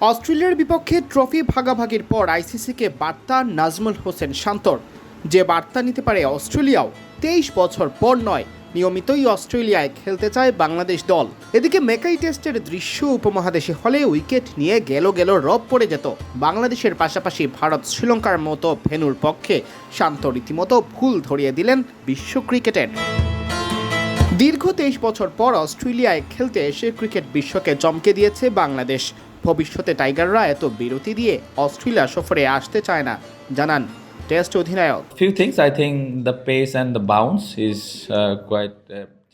অস্ট্রেলিয়ার বিপক্ষে ট্রফি ভাগাভাগির পর আইসিসিকে বার্তা নাজমুল হোসেন শান্তর, যে বার্তা নিতে পারে অস্ট্রেলিয়াও 23 বছর পর নয়, নিয়মিতই অস্ট্রেলিয়ায় খেলতে চায় বাংলাদেশ দল। এদিকে মেকাই টেস্টের দৃশ্য উপমহাদেশে হলে উইকেট নিয়ে গেল রব পড়ে যেত বাংলাদেশের পাশাপাশি ভারত শ্রীলঙ্কার মতো ভেন্যুর পক্ষে। শান্ত রীতিমতো ভুল ধরিয়ে দিলেন বিশ্ব ক্রিকেটের। দীর্ঘ 23 বছর পর অস্ট্রেলিয়ায় খেলতে এসে ক্রিকেট বিশ্বকে চমকে দিয়েছে বাংলাদেশ। ভবিষ্যতে টাইগাররা এত বিরতি দিয়ে অস্ট্রেলিয়া সফরে আসতে চায় না, জানান টেস্ট অধিনায়ক। Few things. I think the pace and the bounce is quite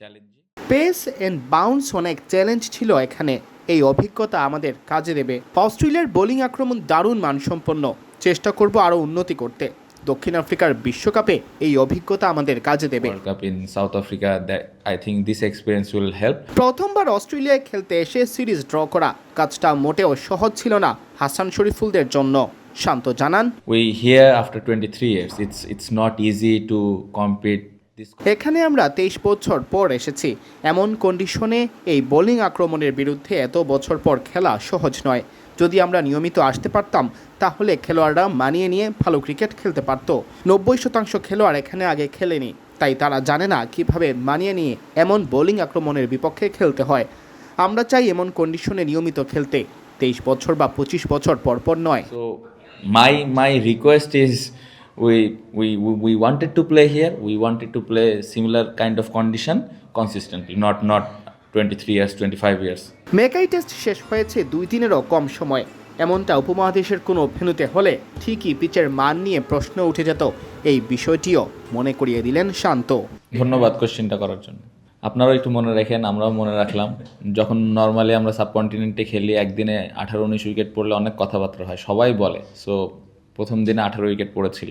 challenging. Pace and bounce অনেক চ্যালেঞ্জ ছিল এখানে, এই অভিজ্ঞতা আমাদের কাজে দেবে। অস্ট্রেলিয়ার বোলিং আক্রমণ দারুণ মানসম্পন্ন, চেষ্টা করব আরও উন্নতি করতে। দক্ষিণ আফ্রিকার বিশ্বকাপে এই অভিজ্ঞতা আমাদের কাজে দেবে। World Cup in South Africa, that I think this experience will help. প্রথমবার অস্ট্রেলিয়ায় খেলতে এসে সিরিজ ড্র করা কাজটা মোটেও সহজ ছিল না হাসান শরীফুলদের জন্য, শান্ত জানান। We here after 23 years. It's not easy to compete this. এখানে আমরা 23 বছর পর এসেছি, এমন কন্ডিশনে এই বোলিং আক্রমণের বিরুদ্ধে এত বছর পর খেলা সহজ নয়। যদি আমরা নিয়মিত আসতে পারতাম তাহলে খেলোয়াড়রা মানিয়ে নিয়ে ভালো ক্রিকেট খেলতে পারত। 90% খেলোয়াড় এখানে আগে খেলেনি, তাই তারা জানে না কিভাবে মানিয়ে নিয়ে এমন বোলিং আক্রমণের বিপক্ষে খেলতে হয়। আমরা চাই এমন কন্ডিশনে নিয়মিত খেলতে, 23 বছর বা 25 বছর পর নয়। So my request is we wanted to play here. We wanted to play similar kind of condition consistently, not 23 years, 25 years. মেকাই test শেষ হয়েছে 2 দিনেরও কম সময়। এমনটা উপমহাদেশের কোনো ভেন্যুতে হলে ঠিকই পিচের মান নিয়ে প্রশ্ন উঠে যেত। এই বিষয়টিও মনে করিয়ে দিলেন শান্ত। ধন্যবাদ কোশ্চেনটা করার জন্য। আপনারাও একটু মনে রাখেন, আমরাও মনে রাখলাম। যখন নর্মালি আমরা সাবকন্টিনেন্টে খেলি একদিনে 18-19 উইকেট পড়লে অনেক কথাবার্তা হয়, সবাই বলে। সো প্রথম দিনে 18 উইকেট পড়েছিল,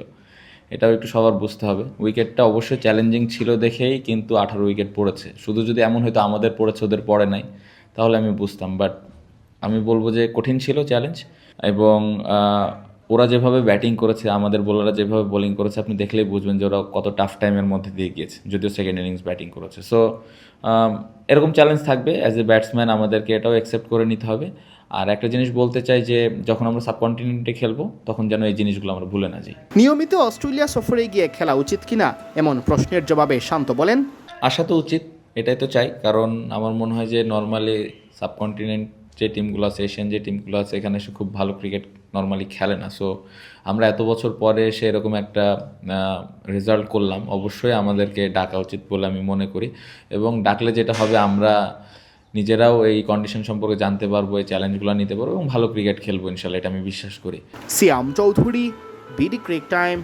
এটাও একটু সবার বুঝতে হবে। উইকেটটা অবশ্যই চ্যালেঞ্জিং ছিল দেখেই কিন্তু 18 উইকেট পড়েছে। শুধু যদি এমন হয়তো আমাদের পড়েছে ওদের পড়ে নাই তাহলে আমি বুঝতাম, বাট আমি বলবো যে কঠিন ছিল চ্যালেঞ্জ। এবং ওরা যেভাবে ব্যাটিং করেছে, আমাদের বোলাররা যেভাবে বোলিং করেছে, আপনি দেখলেই বুঝবেন যে ওরা কত টাফ টাইমের মধ্যে দিয়ে গিয়েছে, যদিও সেকেন্ড ইনিংস ব্যাটিং করেছে। সো এরকম চ্যালেঞ্জ থাকবে, অ্যাজ এ ব্যাটসম্যান আমাদেরকে এটাও অ্যাকসেপ্ট করে নিতে হবে। আর একটা জিনিস বলতে চাই যে যখন আমরা সাবকন্টিনেন্টে খেলবো তখন যেন এই জিনিসগুলো আমরা ভুলে না যাই। নিয়মিত অস্ট্রেলিয়া সফরে গিয়ে খেলা উচিত কিনা এমন প্রশ্নের জবাবে শান্ত বলেন, আসা তো উচিত, এটাই তো চাই। কারণ আমার মনে হয় যে নর্মালি সাবকন্টিনেন্ট যে টিমগুলো আছে, এশিয়ান যে টিমগুলো আছে, এখানে এসে খুব ভালো ক্রিকেট নর্মালি খেলে না। সো আমরা এত বছর পরে এসে এরকম একটা রেজাল্ট করলাম, অবশ্যই আমাদেরকে ডাকা উচিত বলে আমি মনে করি। এবং ডাকলে যেটা হবে, আমরা নিজেরাও এই কন্ডিশন সম্পর্কে জানতে পারবো, এই চ্যালেঞ্জগুলো নিতে পারবো এবং ভালো ক্রিকেট খেলবো ইনশাল্লাহ, এটা আমি বিশ্বাস করি। সিয়াম চৌধুরী, বিডি ক্রিক টাইম।